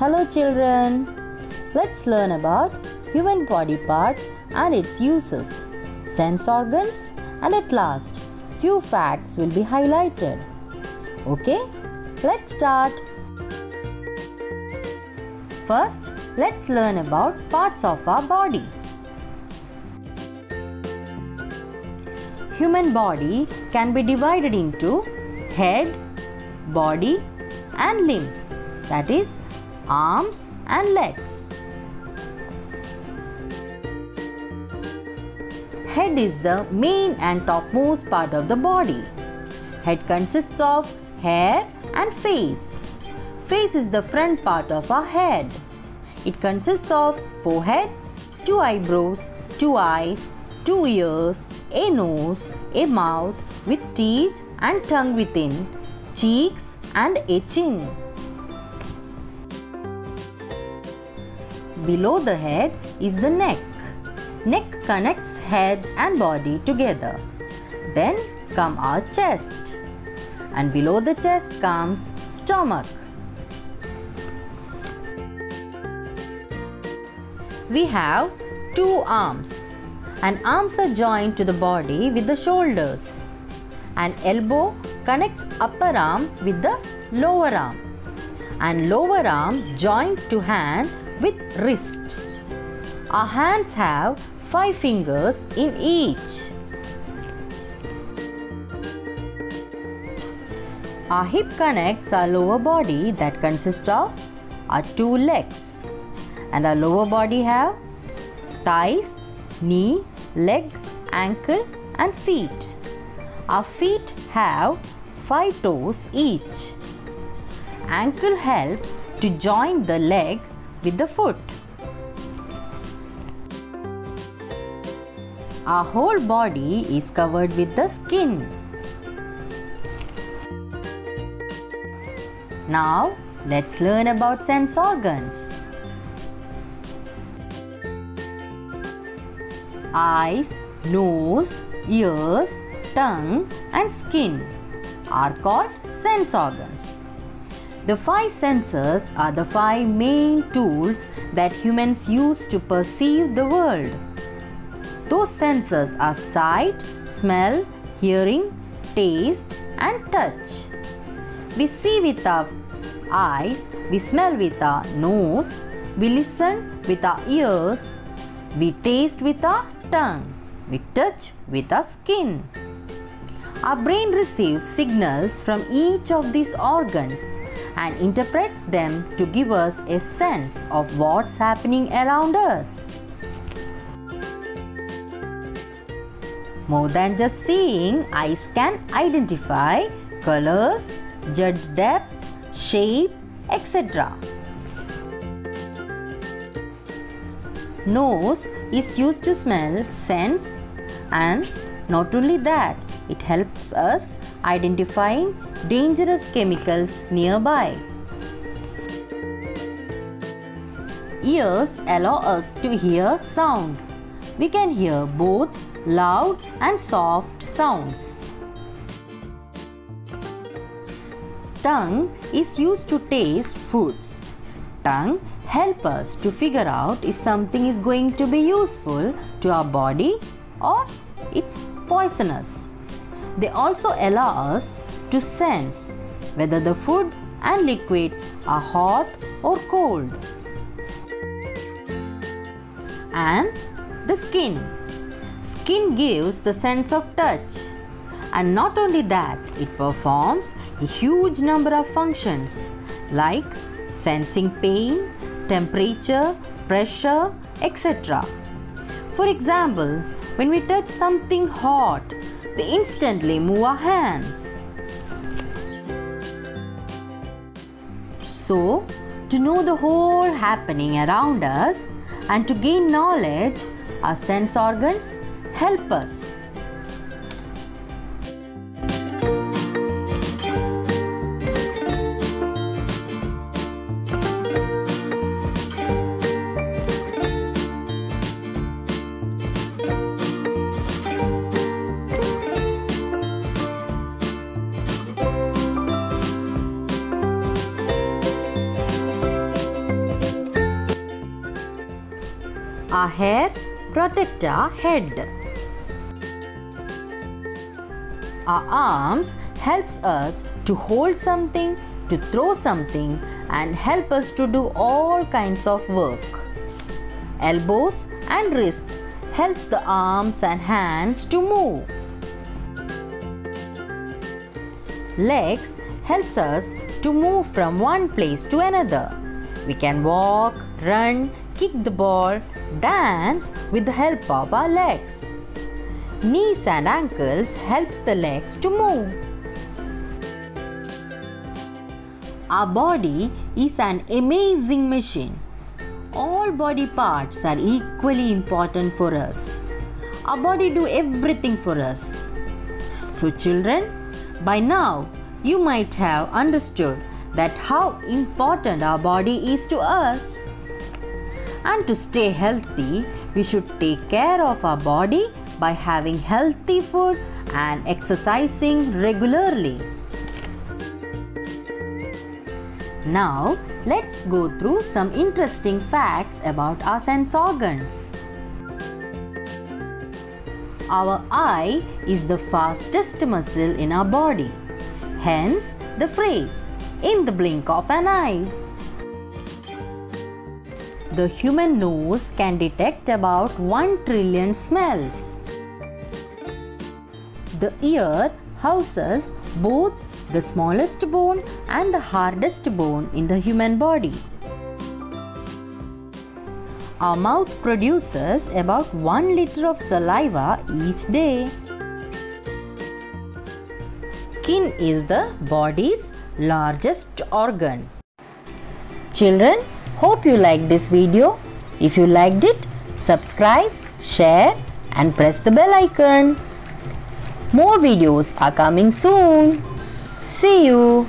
Hello children, let's learn about human body parts and its uses, sense organs, and at last few facts will be highlighted. Okay, let's start. First, let's learn about parts of our body. Human body can be divided into head, body, and limbs, that is, arms and legs. Head is the main and topmost part of the body. Head consists of hair and face. Face is the front part of our head. It consists of forehead, 2 eyebrows, 2 eyes, 2 ears, a nose, a mouth with teeth and tongue within, cheeks and a chin. Below the head is the neck. Neck connects head and body together. Then come our chest. And below the chest comes stomach. We have 2 arms. And arms are joined to the body with the shoulders. An elbow connects upper arm with the lower arm. And lower arm joined to hand with wrist. Our hands have 5 fingers in each. Our hip connects our lower body that consists of our 2 legs. And our lower body have thighs, knee, leg, ankle and feet. Our feet have 5 toes each. Ankle helps to join the leg with the foot. Our whole body is covered with the skin. Now, let's learn about sense organs. Eyes, nose, ears, tongue and skin are called sense organs. The 5 senses are the 5 main tools that humans use to perceive the world. Those senses are sight, smell, hearing, taste and touch. We see with our eyes, we smell with our nose, we listen with our ears, we taste with our tongue, we touch with our skin. Our brain receives signals from each of these organs and interprets them to give us a sense of what's happening around us. More than just seeing, eyes can identify colors, judge depth, shape, etc. Nose is used to smell, sense, and not only that, it helps us identifying dangerous chemicals nearby. Ears allow us to hear sound. We can hear both loud and soft sounds. Tongue is used to taste foods. Tongue helps us to figure out if something is going to be useful to our body or it's poisonous. They also allow us to sense whether the food and liquids are hot or cold. And the skin. Skin gives the sense of touch. And not only that, it performs a huge number of functions like sensing pain, temperature, pressure, etc. For example, when we touch something hot, we instantly move our hands. So, to know the whole happening around us and to gain knowledge, our sense organs help us. Our hair protect our head. Our arms helps us to hold something, to throw something, and help us to do all kinds of work. Elbows and wrists helps the arms and hands to move. Legs helps us to move from one place to another. We can walk, run, kick the ball, dance with the help of our legs. Knees and ankles helps the legs to move. Our body is an amazing machine. All body parts are equally important for us. Our body do everything for us. So children, by now you might have understood that how important our body is to us. And to stay healthy, we should take care of our body by having healthy food and exercising regularly. Now, let's go through some interesting facts about our sense organs. Our eye is the fastest muscle in our body. Hence, the phrase, "in the blink of an eye." The human nose can detect about 1 trillion smells. The ear houses both the smallest bone and the hardest bone in the human body. Our mouth produces about 1 liter of saliva each day. Skin is the body's largest organ. Children, hope you liked this video. If you liked it, subscribe, share and press the bell icon. More videos are coming soon. See you.